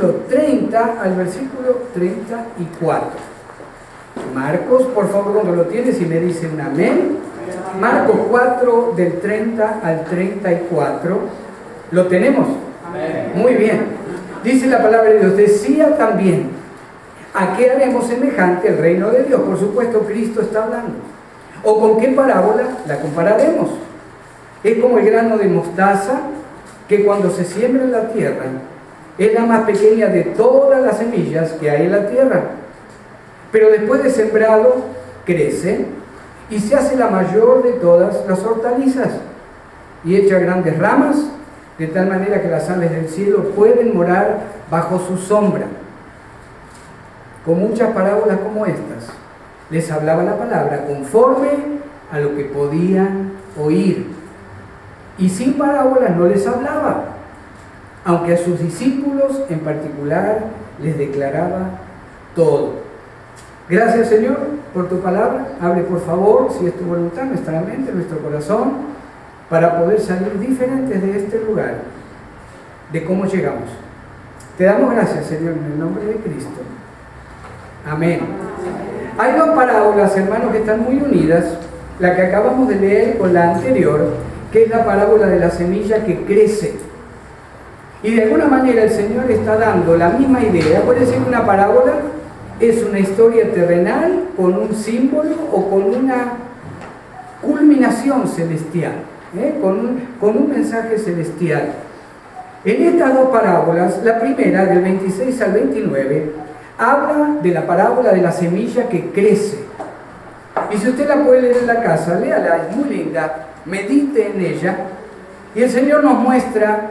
versículo 30 al versículo 34. Marcos, por favor, cuando lo tienes y me dicen amén. Marcos 4, del 30 al 34. ¿Lo tenemos? Amén. Muy bien. Dice la palabra de Dios, decía también, ¿a qué haremos semejante el reino de Dios? Por supuesto, Cristo está hablando. ¿O con qué parábola la compararemos? Es como el grano de mostaza que cuando se siembra en la tierra es la más pequeña de todas las semillas que hay en la tierra. Pero después de sembrado, crece y se hace la mayor de todas las hortalizas y echa grandes ramas, de tal manera que las aves del cielo pueden morar bajo su sombra. Con muchas parábolas como estas, les hablaba la palabra conforme a lo que podían oír. Y sin parábolas no les hablaba, aunque a sus discípulos en particular les declaraba todo. Gracias, Señor, por tu palabra. Hable, por favor, si es tu voluntad, nuestra mente, nuestro corazón, para poder salir diferentes de este lugar, de cómo llegamos. Te damos gracias, Señor, en el nombre de Cristo. Amén. Hay dos parábolas, hermanos, que están muy unidas, la que acabamos de leer con la anterior, que es la parábola de la semilla que crece. Y de alguna manera el Señor está dando la misma idea. Puede decir que una parábola es una historia terrenal con un símbolo o con una culminación celestial, con un mensaje celestial. En estas dos parábolas, la primera, del 26 al 29, habla de la parábola de la semilla que crece. Y si usted la puede leer en la casa, léala, es muy linda, medite en ella, y el Señor nos muestra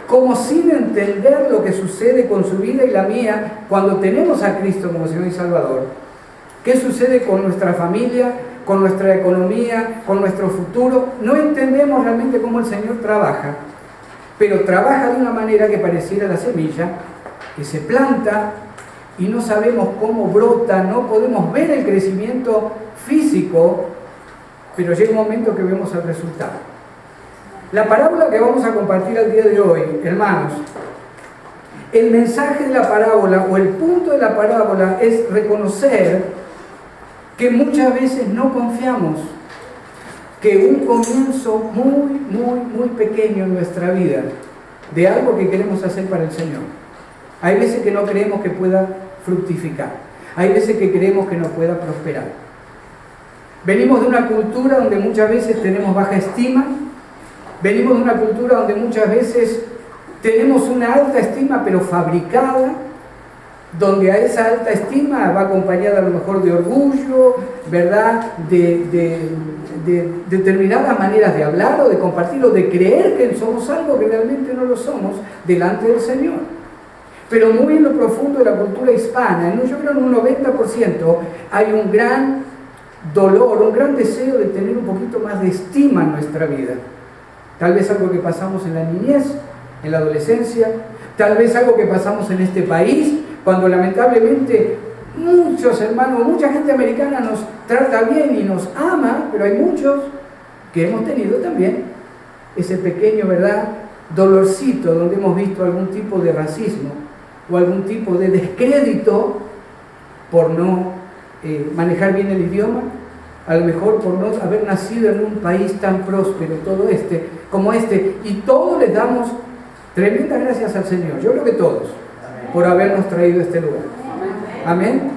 cómo, sin entender lo que sucede con su vida y la mía, cuando tenemos a Cristo como Señor y Salvador, qué sucede con nuestra familia, con nuestra economía, con nuestro futuro. No entendemos realmente cómo el Señor trabaja, pero trabaja de una manera que pareciera la semilla, que se planta y no sabemos cómo brota, no podemos ver el crecimiento físico, pero llega un momento que vemos el resultado. La parábola que vamos a compartir al día de hoy, hermanos, el mensaje de la parábola o el punto de la parábola es reconocer que muchas veces no confiamos, que un comienzo muy pequeño en nuestra vida de algo que queremos hacer para el Señor. Hay veces que no creemos que pueda fructificar, hay veces que creemos que no pueda prosperar. Venimos de una cultura donde muchas veces tenemos baja estima, venimos de una cultura donde muchas veces tenemos una alta estima pero fabricada, donde a esa alta estima va acompañada a lo mejor de orgullo, ¿verdad? De determinadas maneras de hablar o de compartir o de creer que somos algo que realmente no lo somos delante del Señor. Pero muy en lo profundo de la cultura hispana, yo creo en un 90%, hay un gran dolor, un gran deseo de tener un poquito más de estima en nuestra vida. Tal vez algo que pasamos en la niñez, en la adolescencia, tal vez algo que pasamos en este país, cuando lamentablemente muchos hermanos, mucha gente americana nos trata bien y nos ama, pero hay muchos que hemos tenido también ese pequeño, ¿verdad?, dolorcito donde hemos visto algún tipo de racismo o algún tipo de descrédito por no manejar bien el idioma, a lo mejor por no haber nacido en un país tan próspero como este, y todos les damos tremendas gracias al Señor, yo creo que todos, por habernos traído a este lugar. Amén.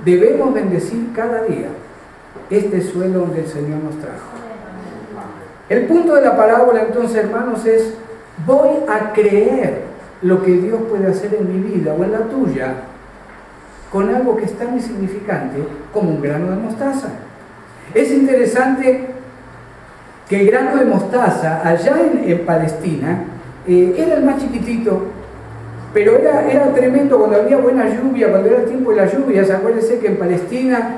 Debemos bendecir cada día este suelo donde el Señor nos trajo. El punto de la parábola entonces, hermanos, es: voy a creer lo que Dios puede hacer en mi vida o en la tuya con algo que es tan insignificante como un grano de mostaza. Es interesante que el grano de mostaza allá en Palestina era el más chiquitito, pero era tremendo cuando había buena lluvia, cuando era el tiempo de las lluvias. Acuérdense que en Palestina,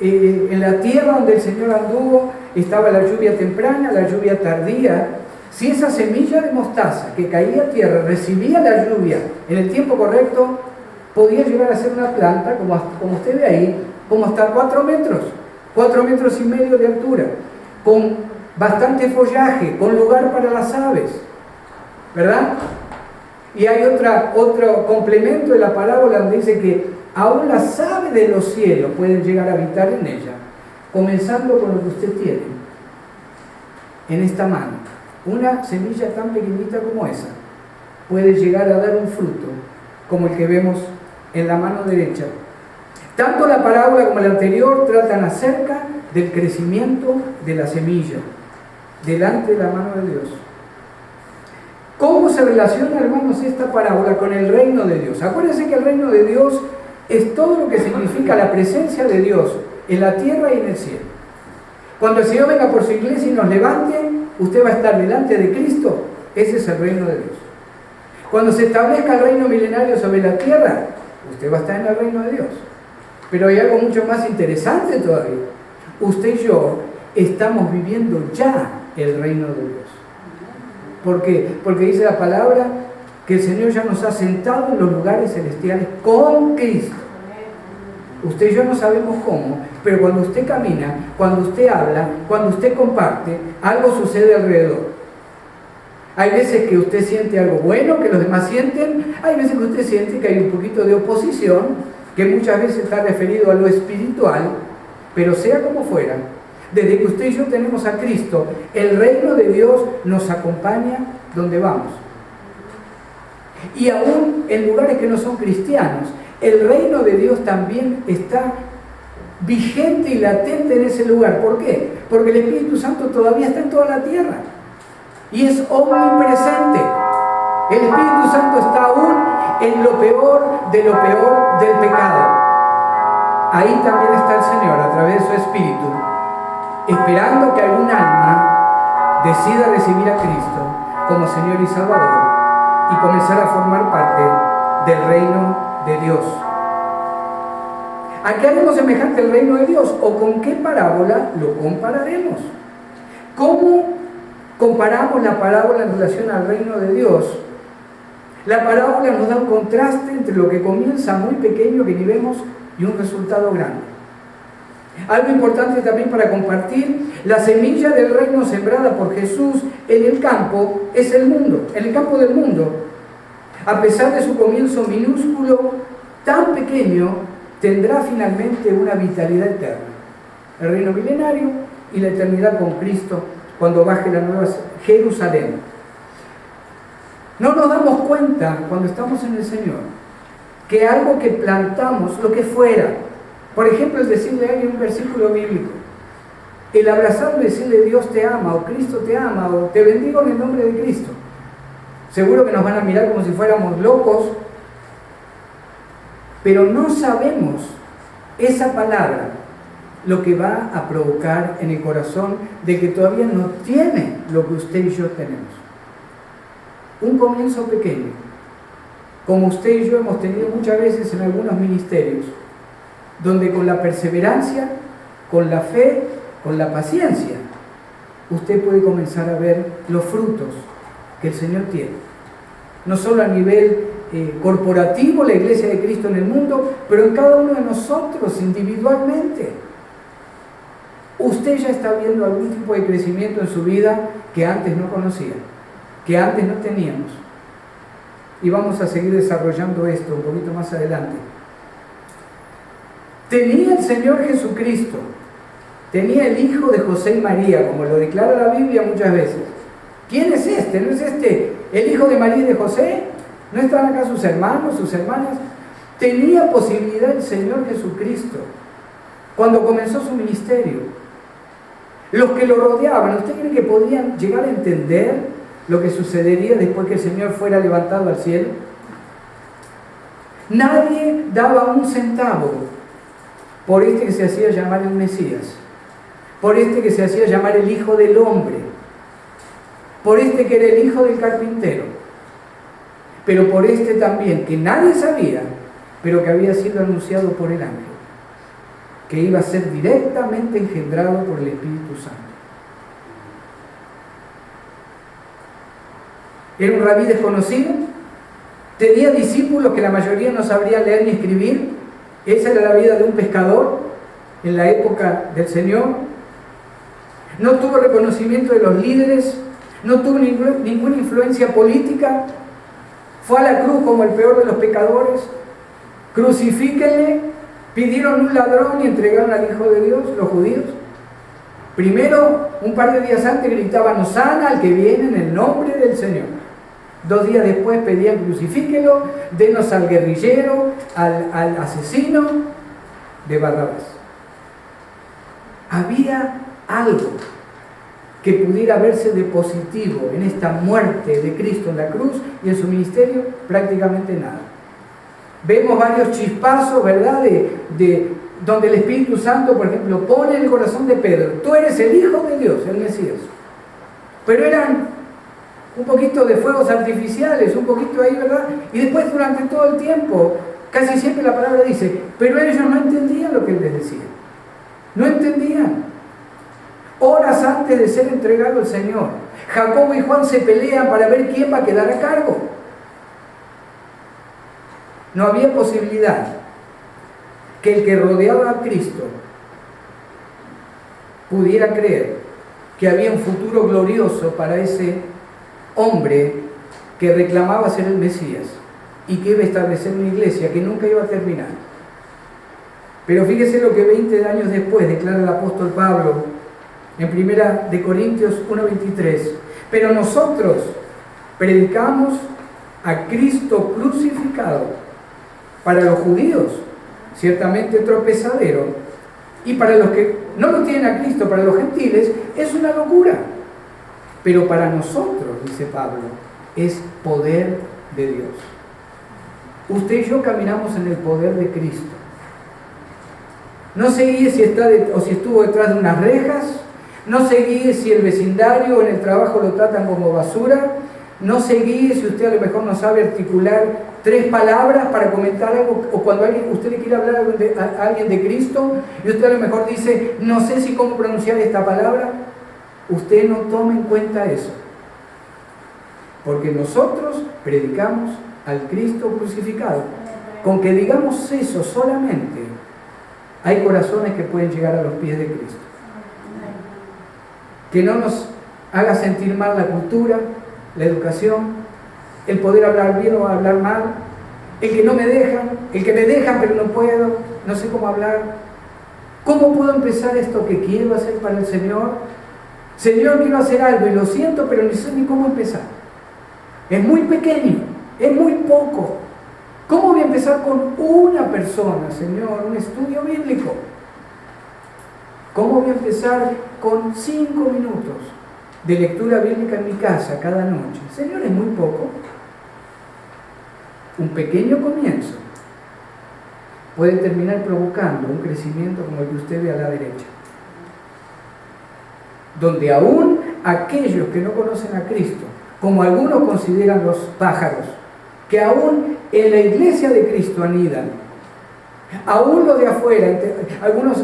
en la tierra donde el Señor anduvo, estaba la lluvia temprana, la lluvia tardía. Si esa semilla de mostaza que caía a tierra recibía la lluvia en el tiempo correcto, podía llegar a ser una planta, como usted ve ahí, como hasta 4 metros, 4 metros y medio de altura, con bastante follaje, con lugar para las aves, ¿verdad? Y hay otro complemento de la parábola donde dice que aún las aves de los cielos pueden llegar a habitar en ella, comenzando con lo que usted tiene en esta mano. Una semilla tan pequeñita como esa puede llegar a dar un fruto como el que vemos en la mano derecha. Tanto la parábola como la anterior tratan acerca del crecimiento de la semilla delante de la mano de Dios. ¿Cómo se relaciona, hermanos, esta parábola con el reino de Dios? Acuérdense que el reino de Dios es todo lo que significa la presencia de Dios en la tierra y en el cielo. Cuando el Señor venga por su iglesia y nos levante, usted va a estar delante de Cristo. Ese es el reino de Dios. Cuando se establezca el reino milenario sobre la tierra, usted va a estar en el reino de Dios. Pero hay algo mucho más interesante todavía. Usted y yo estamos viviendo ya el reino de Dios. ¿Por qué? Porque dice la palabra que el Señor ya nos ha sentado en los lugares celestiales con Cristo. Usted y yo no sabemos cómo, pero cuando usted camina, cuando usted habla, cuando usted comparte, algo sucede alrededor. Hay veces que usted siente algo bueno, que los demás sienten. Hay veces que usted siente que hay un poquito de oposición, que muchas veces está referido a lo espiritual, pero sea como fuera, desde que usted y yo tenemos a Cristo, el reino de Dios nos acompaña donde vamos. Y aún en lugares que no son cristianos, el reino de Dios también está vigente y latente en ese lugar. ¿Por qué? Porque el Espíritu Santo todavía está en toda la tierra y es omnipresente. El Espíritu Santo está aún en lo peor del pecado. Ahí también está el Señor a través de su Espíritu, esperando que algún alma decida recibir a Cristo como Señor y Salvador y comenzar a formar parte del reino de Dios. ¿A qué haremos semejante el reino de Dios? ¿O con qué parábola lo compararemos? ¿Cómo comparamos la parábola en relación al reino de Dios? La parábola nos da un contraste entre lo que comienza muy pequeño que ni vemos y un resultado grande. Algo importante también para compartir: la semilla del reino sembrada por Jesús en el campo es el mundo, en el campo del mundo. A pesar de su comienzo minúsculo, tan pequeño, tendrá finalmente una vitalidad eterna. El reino milenario y la eternidad con Cristo cuando baje la nueva Jerusalén. No nos damos cuenta cuando estamos en el Señor que algo que plantamos, lo que fuera, por ejemplo, el decirle a alguien un versículo bíblico, el abrazarlo y decirle Dios te ama, o Cristo te ama, o te bendigo en el nombre de Cristo. Seguro que nos van a mirar como si fuéramos locos, pero no sabemos esa palabra lo que va a provocar en el corazón de que todavía no tiene lo que usted y yo tenemos. Un comienzo pequeño, como usted y yo hemos tenido muchas veces en algunos ministerios, donde con la perseverancia, con la fe, con la paciencia, usted puede comenzar a ver los frutos que el Señor tiene. No solo a nivel corporativo, la iglesia de Cristo en el mundo, pero en cada uno de nosotros individualmente. Usted ya está viendo algún tipo de crecimiento en su vida que antes no conocía, que antes no teníamos. Y vamos a seguir desarrollando esto un poquito más adelante. Tenía el Señor Jesucristo, tenía el hijo de José y María, como lo declara la Biblia muchas veces. ¿Quién es este? ¿No es este el hijo de María y de José? ¿No están acá sus hermanos, sus hermanas? Tenía posibilidad el Señor Jesucristo cuando comenzó su ministerio. Los que lo rodeaban, ¿usted cree que podían llegar a entender lo que sucedería después que el Señor fuera levantado al cielo? Nadie daba un centavo por este que se hacía llamar el Mesías, por este que se hacía llamar el Hijo del Hombre, por este que era el hijo del carpintero, pero por este también que nadie sabía, pero que había sido anunciado por el ángel, que iba a ser directamente engendrado por el Espíritu Santo. Era un rabí desconocido, tenía discípulos que la mayoría no sabrían leer ni escribir. Esa era la vida de un pescador en la época del Señor. No tuvo reconocimiento de los líderes, no tuvo ninguna influencia política. Fue a la cruz como el peor de los pecadores. Crucifíquenle. Pidieron un ladrón y entregaron al Hijo de Dios, los judíos. Primero, un par de días antes gritaban Hosana al que viene en el nombre del Señor. 2 días después pedían crucifíquenlo, denos al guerrillero, al asesino de Barrabás. Había algo que pudiera verse de positivo en esta muerte de Cristo en la cruz y en su ministerio, prácticamente nada. Vemos varios chispazos, ¿verdad?, de donde el Espíritu Santo, por ejemplo, pone en el corazón de Pedro: tú eres el Hijo de Dios, el Mesías. Pero eran un poquito de fuegos artificiales, un poquito ahí, ¿verdad? Y después, durante todo el tiempo, casi siempre la palabra dice, pero ellos no entendían lo que él les decía. No entendían. Horas antes de ser entregado al Señor, Jacobo y Juan se pelean para ver quién va a quedar a cargo. No había posibilidad que el que rodeaba a Cristo pudiera creer que había un futuro glorioso para ese hombre que reclamaba ser el Mesías y que iba a establecer una iglesia que nunca iba a terminar. Pero fíjese lo que 20 años después declara el apóstol Pablo en 1 Corintios 1:23. Pero nosotros predicamos a Cristo crucificado, para los judíos ciertamente tropezadero, y para los que no lo tienen a Cristo, para los gentiles, es una locura. Pero para nosotros, dice Pablo, es poder de Dios. Usted y yo caminamos en el poder de Cristo. No se guíe si está o si estuvo detrás de unas rejas, no se guíe si el vecindario o en el trabajo lo tratan como basura, no se guíe si usted a lo mejor no sabe articular 3 palabras para comentar algo, o cuando usted le quiere hablar a alguien de Cristo y usted a lo mejor dice, no sé si cómo pronunciar esta palabra. Usted no tome en cuenta eso, porque nosotros predicamos al Cristo crucificado. Con que digamos eso solamente, hay corazones que pueden llegar a los pies de Cristo. Que no nos haga sentir mal la cultura, la educación, el poder hablar bien o hablar mal, el que no me dejan, el que me dejan pero no puedo, no sé cómo hablar. ¿Cómo puedo empezar esto que quiero hacer para el Señor? Señor, quiero hacer algo y lo siento, pero no sé ni cómo empezar. Es muy pequeño, es muy poco. ¿Cómo voy a empezar con una persona, Señor, un estudio bíblico? ¿Cómo voy a empezar con 5 minutos de lectura bíblica en mi casa cada noche? Señor, es muy poco. Un pequeño comienzo puede terminar provocando un crecimiento como el que usted ve a la derecha, donde aún aquellos que no conocen a Cristo, como algunos consideran los pájaros, que aún en la iglesia de Cristo anidan, aún los de afuera, algunos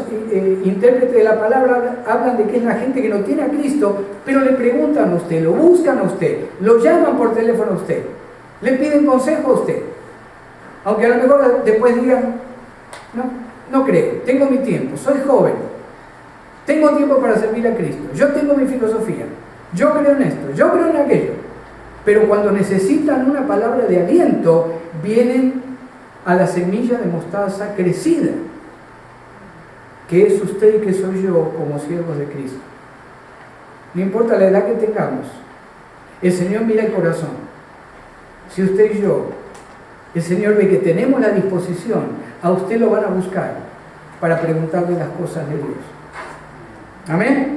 intérpretes de la palabra hablan de que es la gente que no tiene a Cristo, pero le preguntan a usted, lo buscan a usted, lo llaman por teléfono a usted, le piden consejo a usted, aunque a lo mejor después digan, no creo, tengo mi tiempo, soy joven, tengo tiempo para servir a Cristo, yo tengo mi filosofía, yo creo en esto, yo creo en aquello, pero cuando necesitan una palabra de aliento, vienen a la semilla de mostaza crecida, que es usted y que soy yo como siervos de Cristo. No importa la edad que tengamos, el Señor mira el corazón. Si usted y yo, el Señor ve que tenemos la disposición, a usted lo van a buscar para preguntarle las cosas de Dios. ¿Amén?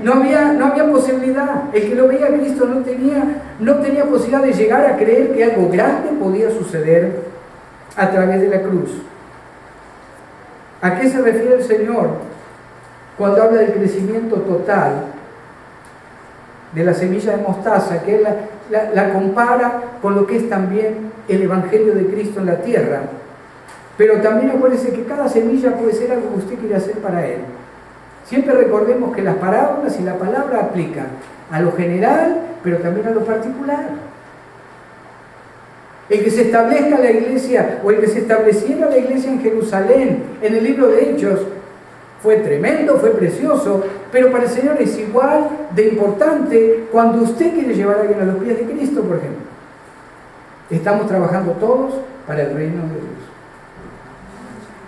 No había posibilidad. El que lo veía a Cristo no tenía posibilidad de llegar a creer que algo grande podía suceder a través de la cruz. ¿A qué se refiere el Señor cuando habla del crecimiento total de la semilla de mostaza? Que Él la compara con lo que es también el Evangelio de Cristo en la tierra. Pero también acuérdese que cada semilla puede ser algo que usted quiere hacer para Él. Siempre recordemos que las parábolas y la palabra aplican a lo general, pero también a lo particular. El que se establezca la iglesia, o el que se estableciera la iglesia en Jerusalén, en el libro de Hechos, fue tremendo, fue precioso, pero para el Señor es igual de importante cuando usted quiere llevar a alguien a los pies de Cristo, por ejemplo. Estamos trabajando todos para el reino de Dios.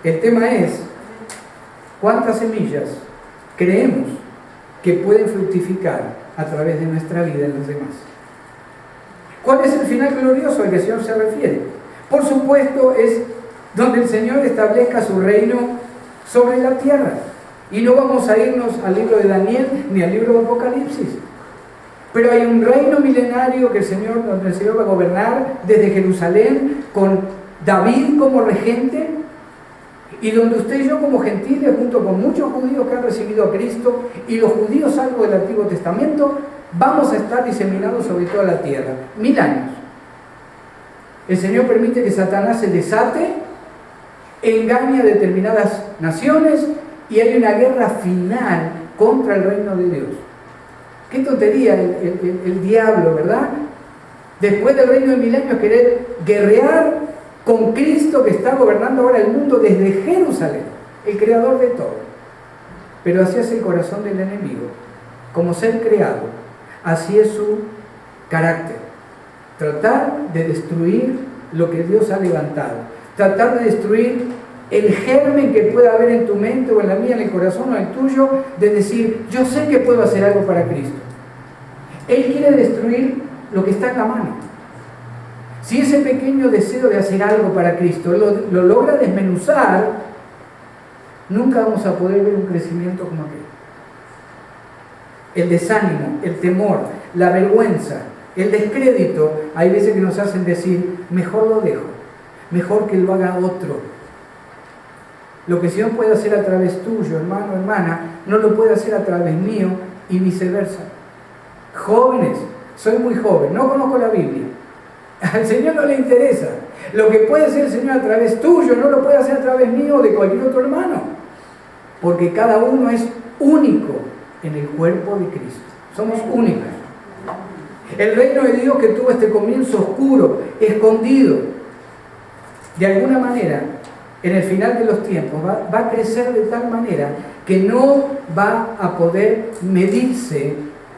El tema es, ¿cuántas semillas creemos que pueden fructificar a través de nuestra vida en los demás? ¿Cuál es el final glorioso al que el Señor se refiere? Por supuesto, es donde el Señor establezca su reino sobre la tierra. Y no vamos a irnos al libro de Daniel ni al libro de Apocalipsis. Pero hay un reino milenario que donde el Señor va a gobernar desde Jerusalén, con David como regente, y donde usted y yo como gentiles, junto con muchos judíos que han recibido a Cristo, y los judíos salvo del Antiguo Testamento, vamos a estar diseminados sobre toda la tierra. 1000 años. El Señor permite que Satanás se desate, engañe a determinadas naciones, y hay una guerra final contra el reino de Dios. Qué tontería el diablo, ¿verdad? Después del reino de 1000 años querer guerrear con Cristo que está gobernando ahora el mundo desde Jerusalén, el creador de todo. Pero así es el corazón del enemigo. Como ser creado, así es su carácter. Tratar de destruir lo que Dios ha levantado. Tratar de destruir el germen que pueda haber en tu mente o en la mía, en el corazón o en el tuyo, de decir, yo sé que puedo hacer algo para Cristo. Él quiere destruir lo que está en la mano. Si ese pequeño deseo de hacer algo para Cristo lo logra desmenuzar, nunca vamos a poder ver un crecimiento como aquel. El desánimo, el temor, la vergüenza, el descrédito, hay veces que nos hacen decir, mejor lo dejo, mejor que lo haga otro. Lo que el Señor puede hacer a través tuyo, hermano, hermana, no lo puede hacer a través mío y viceversa. Jóvenes, soy muy joven, no conozco la Biblia. Al Señor no le interesa. Lo que puede hacer el Señor a través tuyo no lo puede hacer a través mío o de cualquier otro hermano. Porque cada uno es único en el cuerpo de Cristo. Somos únicos. El reino de Dios que tuvo este comienzo oscuro, escondido, de alguna manera, en el final de los tiempos, va a crecer de tal manera que no va a poder medirse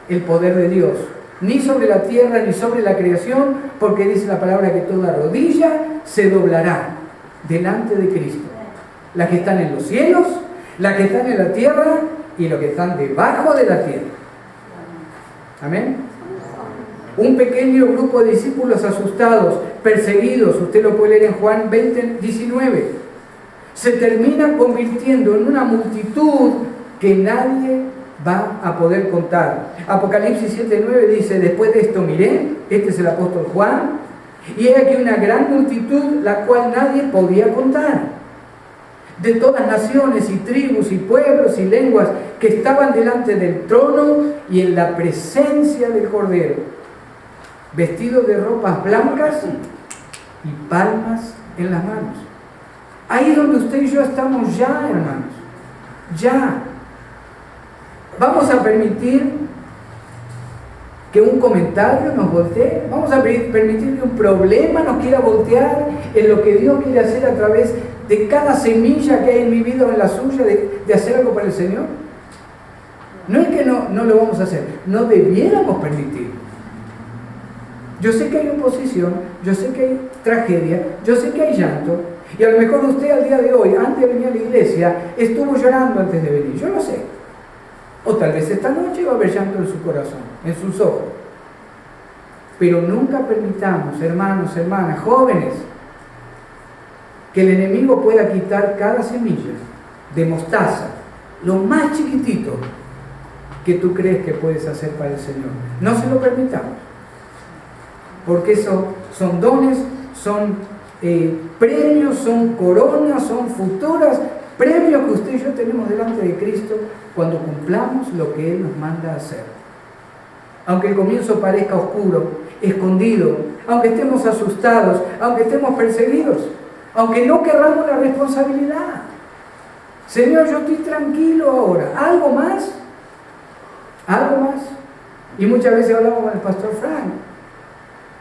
el poder de Dios, ni sobre la tierra, ni sobre la creación, porque dice la palabra que toda rodilla se doblará delante de Cristo. Las que están en los cielos, las que están en la tierra y los que están debajo de la tierra. Amén. Un pequeño grupo de discípulos asustados, perseguidos, usted lo puede leer en Juan 20, 19, se termina convirtiendo en una multitud que nadie va a poder contar. Apocalipsis 7:9 dice, después de esto miré, este es el apóstol Juan, y he aquí una gran multitud, la cual nadie podía contar, de todas naciones y tribus y pueblos y lenguas, que estaban delante del trono y en la presencia del Cordero, vestidos de ropas blancas y palmas en las manos. Ahí donde usted y yo estamos ya, hermanos, ya. ¿Vamos a permitir que un comentario nos voltee? ¿Vamos a permitir que un problema nos quiera voltear en lo que Dios quiere hacer a través de cada semilla que hay en mi vida o en la suya de hacer algo para el Señor? No es que no lo vamos a hacer, no debiéramos permitirlo. Yo sé que hay oposición, yo sé que hay tragedia, yo sé que hay llanto, y a lo mejor usted al día de hoy, antes de venir a la iglesia, estuvo llorando antes de venir, yo lo sé. O tal vez esta noche va a haber llanto en su corazón, en sus ojos. Pero nunca permitamos, hermanos, hermanas, jóvenes, que el enemigo pueda quitar cada semilla de mostaza, lo más chiquitito que tú crees que puedes hacer para el Señor. No se lo permitamos. Porque eso son dones, son premios, son coronas, son futuras premios que usted y yo tenemos delante de Cristo cuando cumplamos lo que Él nos manda a hacer. Aunque el comienzo parezca oscuro, escondido, aunque estemos asustados, aunque estemos perseguidos, aunque no querramos la responsabilidad. Señor, yo estoy tranquilo ahora. ¿Algo más? ¿Algo más? Y muchas veces hablamos con el pastor Frank.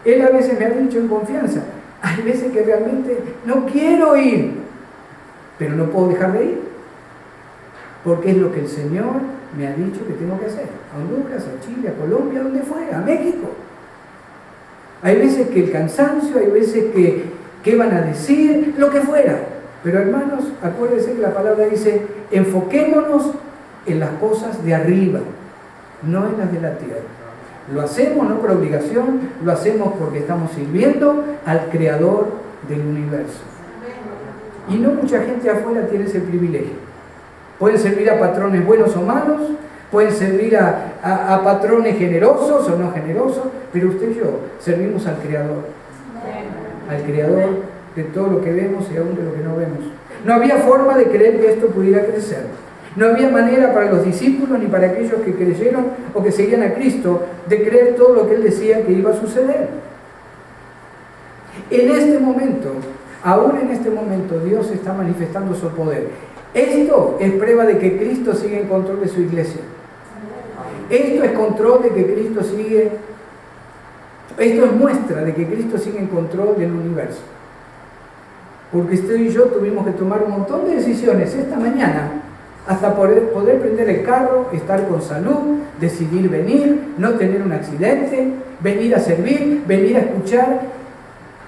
Él a veces me ha dicho en confianza, hay veces que realmente no quiero ir, pero no puedo dejar de ir, porque es lo que el Señor me ha dicho que tengo que hacer. A Honduras, a Chile, a Colombia, donde fuera, a México. Hay veces que el cansancio, hay veces que qué van a decir, lo que fuera. Pero hermanos, acuérdense que la palabra dice, enfoquémonos en las cosas de arriba, no en las de la tierra. Lo hacemos no por obligación, lo hacemos porque estamos sirviendo al Creador del universo. Y no mucha gente afuera tiene ese privilegio. Pueden servir a patrones buenos o malos, pueden servir a patrones generosos o no generosos, pero usted y yo servimos al Creador. Al Creador de todo lo que vemos y aún de lo que no vemos. No había forma de creer que esto pudiera crecer. No había manera para los discípulos ni para aquellos que creyeron o que seguían a Cristo de creer todo lo que Él decía que iba a suceder. En este momento, aún en este momento, Dios está manifestando su poder. Esto es prueba de que Cristo sigue en control de su iglesia. Esto es control de que Cristo sigue. Esto es muestra de que Cristo sigue en control del universo. Porque usted y yo tuvimos que tomar un montón de decisiones esta mañana hasta poder prender el carro, estar con salud, decidir venir, no tener un accidente, venir a servir, venir a escuchar.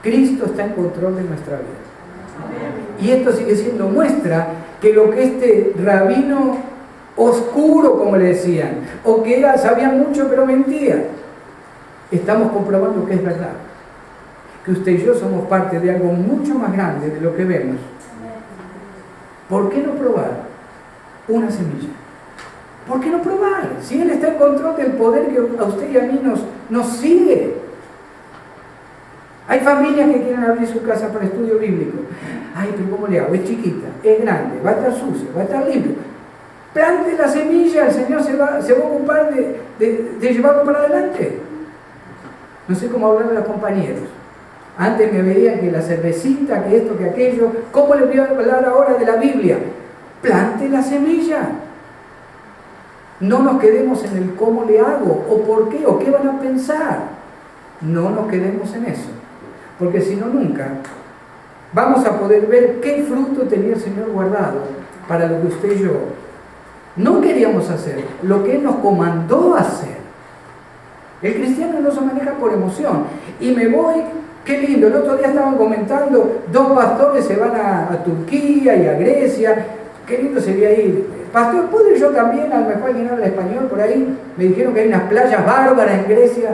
Cristo está en control de nuestra vida. Y esto sigue siendo muestra que lo que este rabino oscuro, como le decían, o que sabía mucho pero mentía, estamos comprobando que es verdad. Que usted y yo somos parte de algo mucho más grande de lo que vemos. ¿Por qué no probar una semilla? ¿Por qué no probar? Si Él está en control del poder que a usted y a mí nos sigue. Hay familias que quieren abrir su casa para estudio bíblico. Ay, pero ¿cómo le hago? Es chiquita, es grande, va a estar sucia, va a estar limpio. Plante la semilla, el Señor se va a ocupar de llevarlo para adelante. No sé cómo hablar de los compañeros. Antes me veían que la cervecita, que esto, que aquello. ¿Cómo les voy a hablar ahora de la Biblia? Plante la semilla. No nos quedemos en el cómo le hago, o por qué, o qué van a pensar. No nos quedemos en eso. Porque si no, nunca vamos a poder ver qué fruto tenía el Señor guardado para lo que usted y yo no queríamos hacer, lo que Él nos comandó a hacer. El cristiano no se maneja por emoción. Y me voy, qué lindo, el otro día estaban comentando, 2 pastores se van a Turquía y a Grecia, qué lindo sería ir. Pastor, ¿puedo ir yo también? A lo mejor alguien habla español por ahí, me dijeron que hay unas playas bárbaras en Grecia.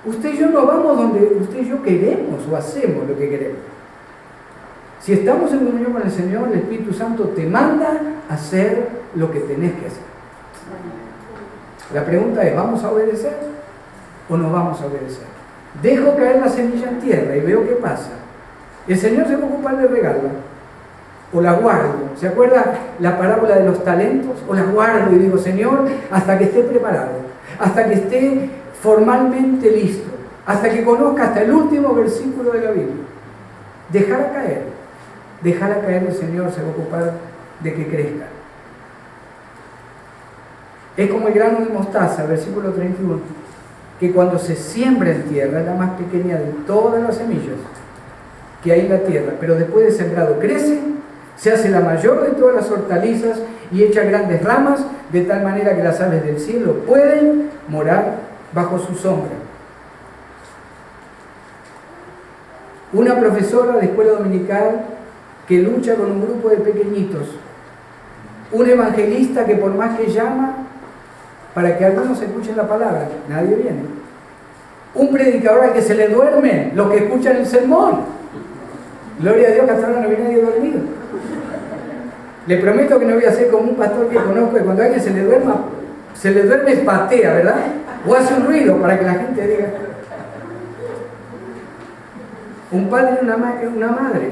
Usted y yo no vamos donde usted y yo queremos o hacemos lo que queremos. Si estamos en comunión con el Señor, el Espíritu Santo te manda a hacer lo que tenés que hacer. La pregunta es, ¿vamos a obedecer o no vamos a obedecer? Dejo caer la semilla en tierra y veo qué pasa. El Señor se va a ocupar de regarla o la guardo. ¿Se acuerda la parábola de los talentos? O la guardo y digo, Señor, hasta que esté preparado, hasta que esté formalmente listo, hasta que conozca hasta el último versículo de la Biblia. Dejar caer, el Señor se va a ocupar de que crezca. Es como el grano de mostaza, versículo 31, que cuando se siembra en tierra es la más pequeña de todas las semillas que hay en la tierra, pero después de sembrado crece, se hace la mayor de todas las hortalizas y echa grandes ramas, de tal manera que las aves del cielo pueden morar bajo su sombra. Una profesora de escuela dominical que lucha con un grupo de pequeñitos, un evangelista que por más que llama para que algunos escuchen la palabra, nadie viene, un predicador al que se le duermen los que escuchan el sermón. Gloria a Dios que hasta ahora no viene nadie dormido. Le prometo que no voy a ser como un pastor que conozco, que cuando a alguien se le duerme patea, ¿verdad? O hace un ruido para que la gente diga. Un padre y una madre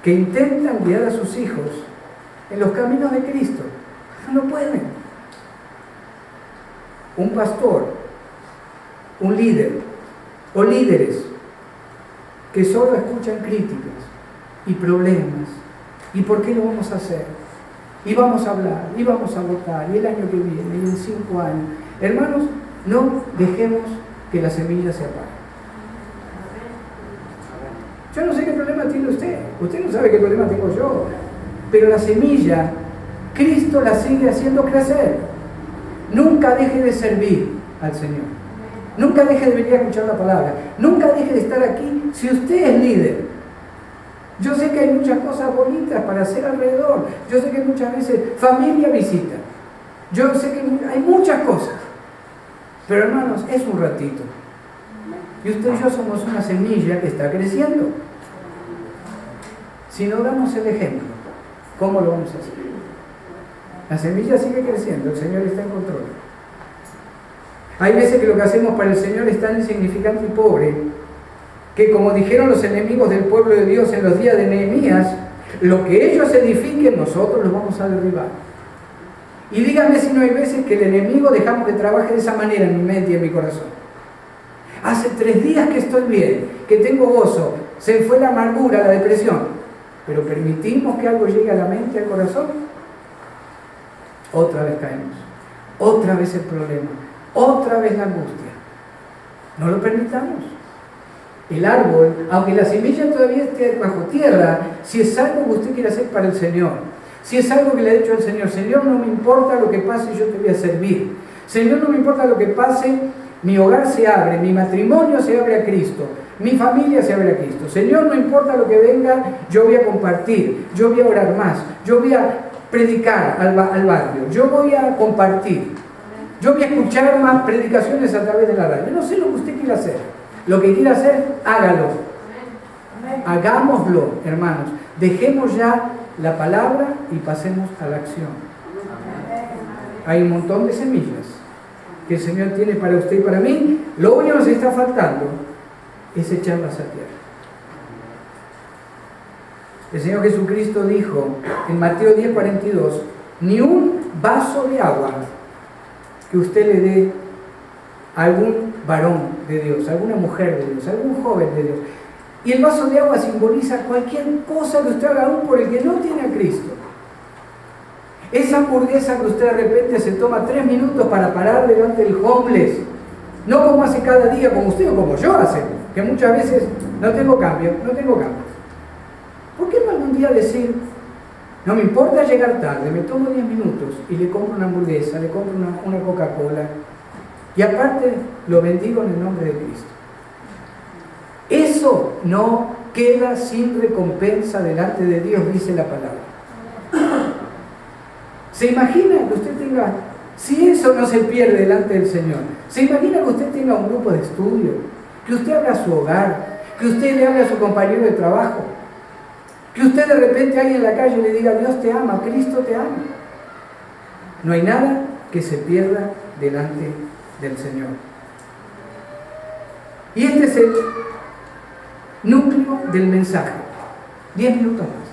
que intentan guiar a sus hijos en los caminos de Cristo, no pueden. Un pastor, un líder o líderes que solo escuchan críticas y problemas. ¿Y por qué lo vamos a hacer? Y vamos a hablar, y vamos a votar, y el año que viene, y en 5 años. Hermanos, no dejemos que la semilla se apague. Yo no sé qué problema tiene usted. Usted no sabe qué problema tengo yo. Pero la semilla, Cristo la sigue haciendo crecer. Nunca deje de servir al Señor. Nunca deje de venir a escuchar la palabra. Nunca deje de estar aquí si usted es líder. Yo sé que hay muchas cosas bonitas para hacer alrededor. Yo sé que muchas veces familia visita. Yo sé que hay muchas cosas. Pero hermanos, es un ratito. Y usted y yo somos una semilla que está creciendo. Si no damos el ejemplo, ¿cómo lo vamos a hacer? La semilla sigue creciendo, el Señor está en control. Hay veces que lo que hacemos para el Señor es tan insignificante y pobre, que como dijeron los enemigos del pueblo de Dios en los días de Nehemías, lo que ellos edifiquen, nosotros los vamos a derribar. Y díganme si no hay veces que el enemigo dejamos que trabaje de esa manera en mi mente y en mi corazón. Hace 3 días que estoy bien, que tengo gozo, se fue la amargura, la depresión, pero permitimos que algo llegue a la mente y al corazón, otra vez caemos, otra vez el problema, otra vez la angustia. No lo permitamos. El árbol, aunque la semilla todavía esté bajo tierra, si es algo que usted quiere hacer para el Señor, si es algo que le ha dicho al Señor, Señor, no me importa lo que pase, yo te voy a servir. Señor, no me importa lo que pase, mi hogar se abre, mi matrimonio se abre a Cristo, mi familia se abre a Cristo. Señor, no importa lo que venga, yo voy a compartir, yo voy a orar más, yo voy a predicar al barrio, yo voy a compartir, yo voy a escuchar más predicaciones a través de la radio. Yo no sé lo que usted quiere hacer. Lo que quiera hacer, hágalo. Hagámoslo, hermanos. Dejemos ya la palabra y pasemos a la acción. Hay un montón de semillas que el Señor tiene para usted y para mí. Lo único que nos está faltando es echarlas a tierra. El Señor Jesucristo dijo en Mateo 10:42, ni un vaso de agua que usted le dé a algún varón de Dios, a alguna mujer de Dios, a algún joven de Dios. Y el vaso de agua simboliza cualquier cosa que usted haga aún por el que no tiene a Cristo. Esa hamburguesa que usted de repente se toma 3 minutos para parar delante del homeless, no como hace cada día, como usted o como yo hace, que muchas veces no tengo cambio. ¿Por qué no algún día decir, no me importa llegar tarde, me tomo 10 minutos y le compro una hamburguesa, le compro una Coca-Cola y aparte lo bendigo en el nombre de Cristo? Eso no queda sin recompensa delante de Dios, dice la palabra. ¿Se imagina que usted tenga, si eso no se pierde delante del Señor, se imagina que usted tenga un grupo de estudio, que usted abra su hogar, que usted le hable a su compañero de trabajo, que usted de repente ahí en la calle le diga, Dios te ama, Cristo te ama? No hay nada que se pierda delante del Señor. Y este es el núcleo del mensaje. 10 minutos más.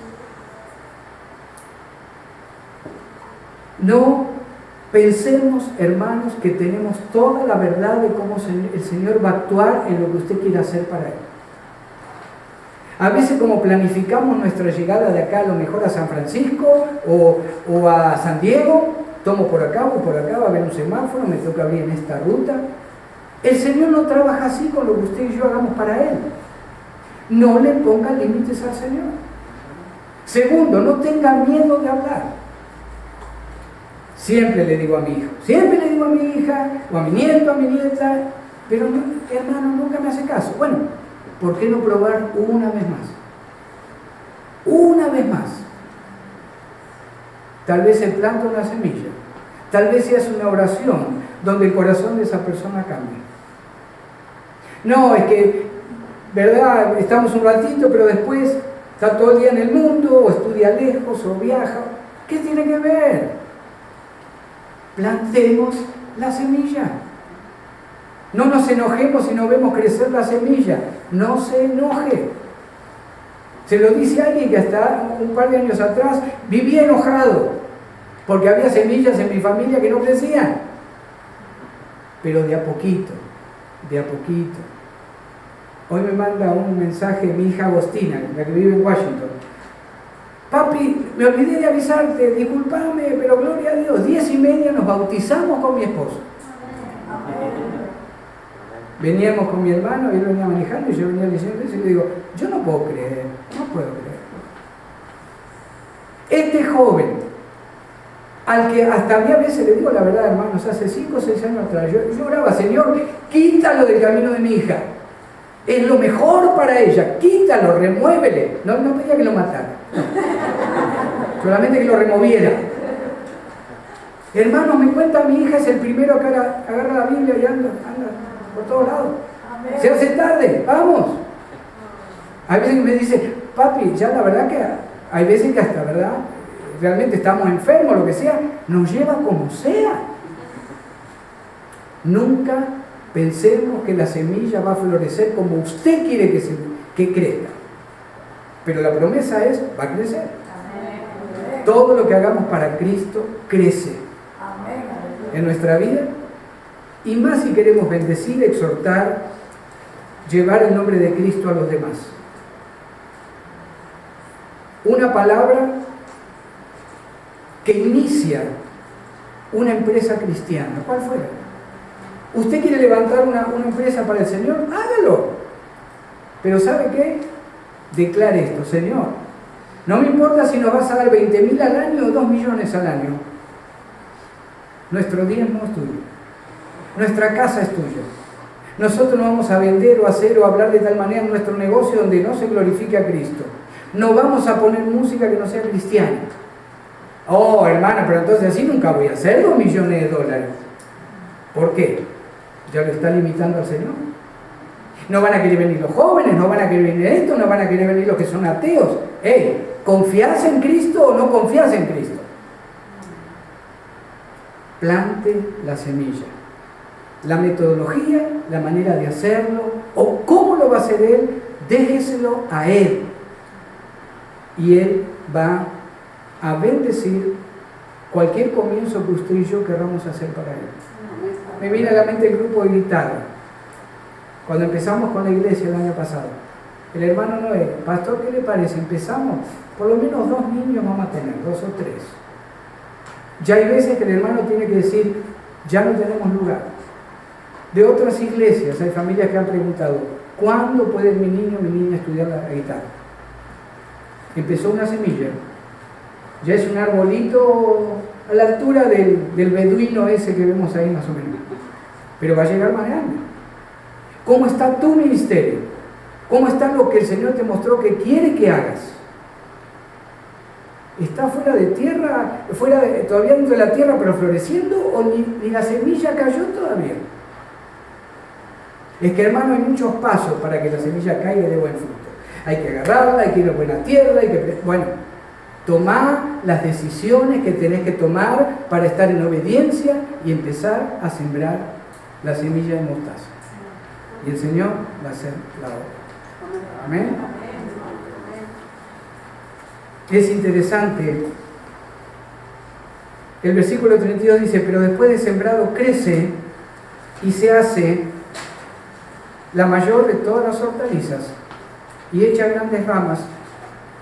No pensemos, hermanos, que tenemos toda la verdad de cómo el Señor va a actuar en lo que usted quiera hacer para Él. A veces, como planificamos nuestra llegada de acá, a lo mejor a San Francisco o a San Diego, tomo por acá, voy por acá, va a haber un semáforo, me toca abrir en esta ruta. El Señor no trabaja así con lo que usted y yo hagamos para Él. No le ponga límites al Señor. Segundo, no tenga miedo de hablar. Siempre le digo a mi hijo, siempre le digo a mi hija, o a mi nieto, a mi nieta, pero hermano, nunca me hace caso. Bueno, ¿por qué no probar una vez más? Una vez más. Tal vez se planta una semilla, tal vez se hace una oración donde el corazón de esa persona cambie. No, es que, ¿verdad? Estamos un ratito, pero después está todo el día en el mundo, o estudia lejos, o viaja. ¿Qué tiene que ver? Plantemos la semilla. No nos enojemos si no vemos crecer la semilla. No se enoje. Se lo dice alguien que hasta un par de años atrás vivía enojado porque había semillas en mi familia que no crecían. Pero de a poquito, de a poquito. Hoy me manda un mensaje mi hija Agostina, la que vive en Washington. Papi, me olvidé de avisarte, discúlpame, pero gloria a Dios, 10:30 nos bautizamos con mi esposo. Veníamos con mi hermano, él venía manejando y yo venía diciendo eso y le digo, yo no puedo creer. Este joven al que hasta había veces, le digo la verdad, hermanos, hace 5 o 6 años atrás, yo oraba, Señor, quítalo del camino de mi hija. Es lo mejor para ella, quítalo, remuévele. No pedía que lo matara, solamente que lo removiera. Hermanos, me cuenta, mi hija es el primero que agarra la Biblia y anda por todos lados. Se hace tarde, vamos. Hay veces que me dice, papi, ya la verdad que hay veces que hasta, ¿verdad? Realmente estamos enfermos, lo que sea, nos lleva como sea. Nunca pensemos que la semilla va a florecer como usted quiere que crezca. Pero la promesa es, va a crecer. Todo lo que hagamos para Cristo crece en nuestra vida, y más si queremos bendecir, exhortar, llevar el nombre de Cristo a los demás. Una palabra que inicia una empresa cristiana, ¿cuál fuera? ¿Usted quiere levantar una empresa para el Señor? Hágalo. Pero ¿sabe qué? Declare esto: Señor, no me importa si nos vas a dar 20.000 al año o 2 millones al año. Nuestro diezmo es tuyo. Nuestra casa es tuya. Nosotros no vamos a vender o hacer o hablar de tal manera en nuestro negocio donde no se glorifique a Cristo. No vamos a poner música que no sea cristiana. Oh, hermana, pero entonces así nunca voy a hacer 2 millones de dólares. ¿Por qué? ¿Ya lo está limitando al Señor? No van a querer venir los jóvenes, no van a querer venir esto, no van a querer venir los que son ateos. ¿Confías en Cristo o no confías en Cristo? Plante la semilla. La metodología, la manera de hacerlo, o cómo lo va a hacer Él, déjeselo a Él. Y Él va a bendecir cualquier comienzo que usted y yo querramos hacer para Él. Me viene a la mente el grupo de guitarra. Cuando empezamos con la iglesia el año pasado, el hermano Noé, pastor, ¿qué le parece? Empezamos, por lo menos 2 niños vamos a tener, 2 o 3. Ya hay veces que el hermano tiene que decir, ya no tenemos lugar. De otras iglesias hay familias que han preguntado, ¿cuándo puede mi niño o mi niña estudiar la guitarra? Empezó una semilla, ya es un arbolito a la altura del beduino ese que vemos ahí más o menos, pero va a llegar más grande. ¿Cómo está tu ministerio? ¿Cómo está lo que el Señor te mostró que quiere que hagas? ¿Está fuera de tierra, todavía dentro de la tierra pero floreciendo, o ni la semilla cayó todavía? Es que, hermano, hay muchos pasos para que la semilla caiga y dé buen fruto. Hay que agarrarla, hay que ir a buena tierra, tomá las decisiones que tenés que tomar para estar en obediencia y empezar a sembrar la semilla de mostaza. Y el Señor va a hacer la obra. Amén. Es interesante. El versículo 32 dice, pero después de sembrado crece y se hace la mayor de todas las hortalizas y echa grandes ramas,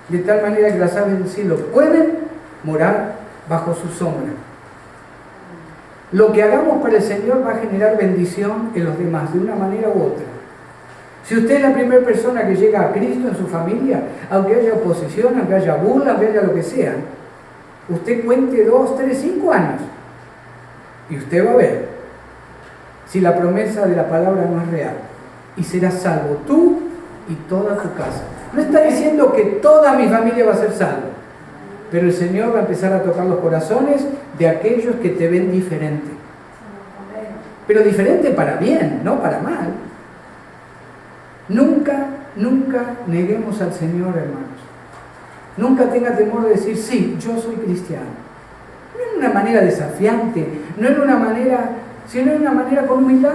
de tal manera que las aves del cielo pueden morar bajo su sombra. Lo que hagamos para el Señor va a generar bendición en los demás, de una manera u otra. Si usted es la primera persona que llega a Cristo en su familia, aunque haya oposición, aunque haya burla, aunque haya lo que sea, usted cuente 2, 3, 5 años y usted va a ver si la promesa de la palabra no es real, y serás salvo tú y toda tu casa. No está diciendo que toda mi familia va a ser salva, pero el Señor va a empezar a tocar los corazones de aquellos que te ven diferente. Pero diferente para bien, no para mal. Nunca neguemos al Señor, hermanos. Nunca tenga temor de decir, sí, yo soy cristiano. No en una manera desafiante, no en una manera, sino en una manera con humildad,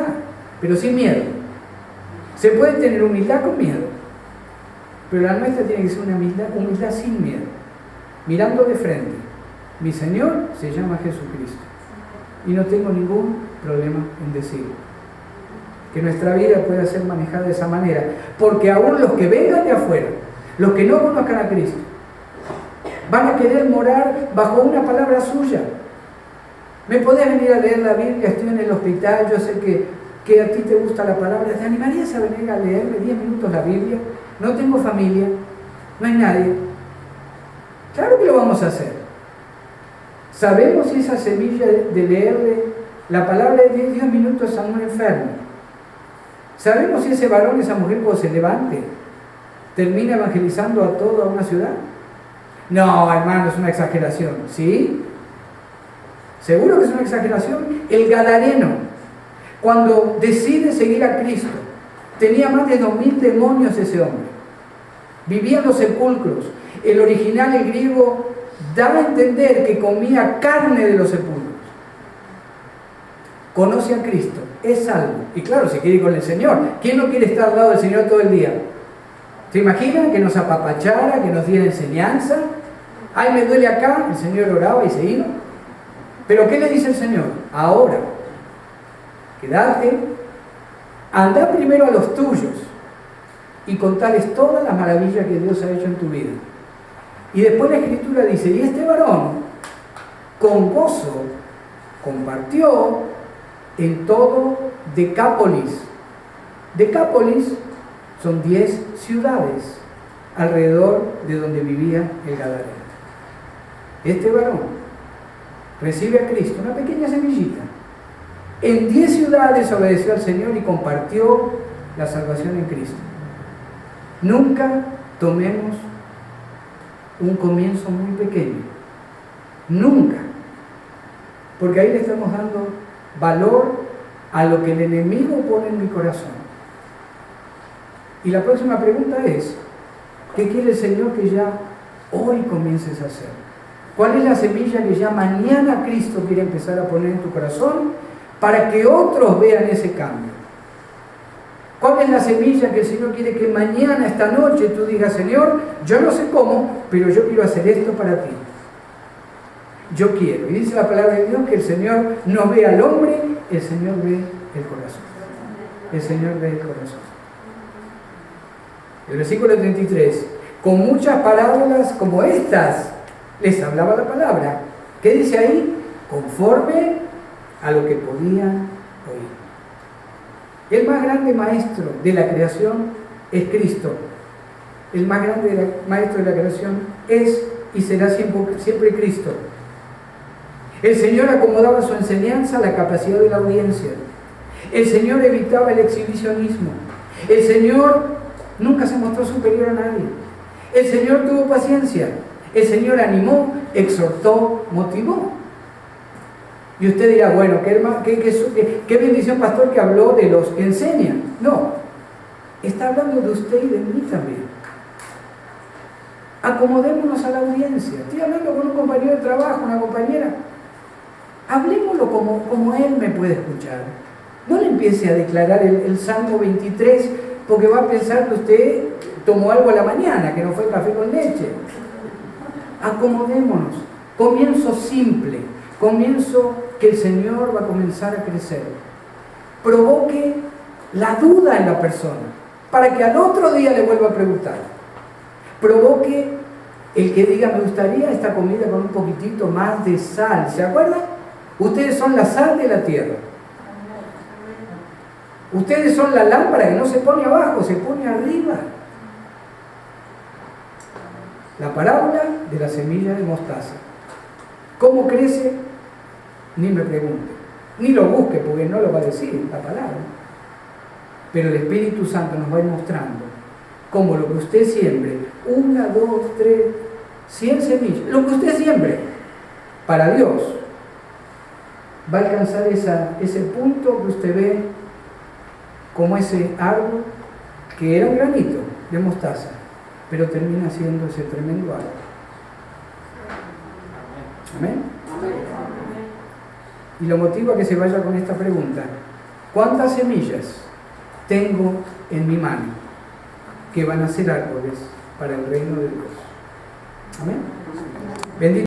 pero sin miedo. Se puede tener humildad con miedo, pero la nuestra tiene que ser una humildad sin miedo, mirando de frente. Mi Señor se llama Jesucristo y no tengo ningún problema en decirlo. Que nuestra vida pueda ser manejada de esa manera, porque aún los que vengan de afuera, los que no conozcan a Cristo, van a querer morar bajo una palabra suya. ¿Me podés venir a leer la Biblia? Estoy en el hospital, yo sé que a ti te gusta la palabra. ¿Te animarías a venir a leerme 10 minutos la Biblia? No tengo familia, no hay nadie. Claro que lo vamos a hacer. Sabemos si esa semilla de leerle la palabra de 10 minutos a un enfermo. Sabemos si ese varón, esa mujer, cuando se levante, termina evangelizando a toda una ciudad. No, hermano, es una exageración. ¿Sí? ¿Seguro que es una exageración? El gadareno, cuando decide seguir a Cristo, tenía más de 2000 demonios ese hombre. Vivía en los sepulcros. El original, el griego, da a entender que comía carne de los sepulcros. Conoce a Cristo, es salvo. Y claro, se quiere ir con el Señor. ¿Quién no quiere estar al lado del Señor todo el día? ¿Se imaginan que nos apapachara, que nos diera enseñanza? Ay, me duele acá. El Señor oraba y se iba. Pero ¿qué le dice el Señor? Ahora, quédate, anda primero a los tuyos y contales todas las maravillas que Dios ha hecho en tu vida. Y después la Escritura dice, y este varón con gozo compartió en todo Decápolis. Decápolis son 10 ciudades alrededor de donde vivía el gadareno. Este varón recibe a Cristo, una pequeña semillita. En 10 ciudades obedeció al Señor y compartió la salvación en Cristo. Nunca tomemos un comienzo muy pequeño. Nunca. Porque ahí le estamos dando valor a lo que el enemigo pone en mi corazón. Y la próxima pregunta es, ¿qué quiere el Señor que ya hoy comiences a hacer? ¿Cuál es la semilla que ya mañana Cristo quiere empezar a poner en tu corazón para que otros vean ese cambio? ¿Cuál es la semilla que el Señor quiere que mañana, esta noche, tú digas, Señor, yo no sé cómo, pero yo quiero hacer esto para ti? Yo quiero. Y dice la palabra de Dios que el Señor no ve al hombre, el Señor ve el corazón. El Señor ve el corazón. El versículo 33, con muchas parábolas como estas, les hablaba la palabra. ¿Qué dice ahí? Conforme a lo que podían oír. El más grande maestro de la creación es Cristo. El más grande maestro de la creación es y será siempre Cristo. El Señor acomodaba su enseñanza a la capacidad de la audiencia. El Señor evitaba el exhibicionismo. El Señor nunca se mostró superior a nadie. El Señor tuvo paciencia. El Señor animó, exhortó, motivó. Y usted dirá, bueno, qué bendición, pastor, que habló de los que enseñan. No, está hablando de usted y de mí también. Acomodémonos a la audiencia. Estoy hablando con un compañero de trabajo, una compañera. Hablémoslo como él me puede escuchar. No le empiece a declarar el Salmo 23 porque va a pensar que usted tomó algo a la mañana, que no fue café con leche. Acomodémonos. Comienzo simple. Comienzo que el Señor va a comenzar a crecer. Provoque la duda en la persona para que al otro día le vuelva a preguntar. Provoque el que diga, me gustaría esta comida con un poquitito más de sal. ¿Se acuerdan? Ustedes son la sal de la tierra. Ustedes son la lámpara que no se pone abajo, se pone arriba. La parábola de la semilla de mostaza. ¿Cómo crece? Ni me pregunte. Ni lo busque, porque no lo va a decir la palabra. Pero el Espíritu Santo nos va a ir mostrando cómo lo que usted siembre, 1, 2, 3, 100 semillas, lo que usted siembre para Dios, va a alcanzar ese punto que usted ve como ese árbol que era un granito de mostaza, pero termina siendo ese tremendo árbol. Amén. Y lo motiva a que se vaya con esta pregunta: ¿cuántas semillas tengo en mi mano que van a ser árboles para el reino de Dios? Amén. Bendito.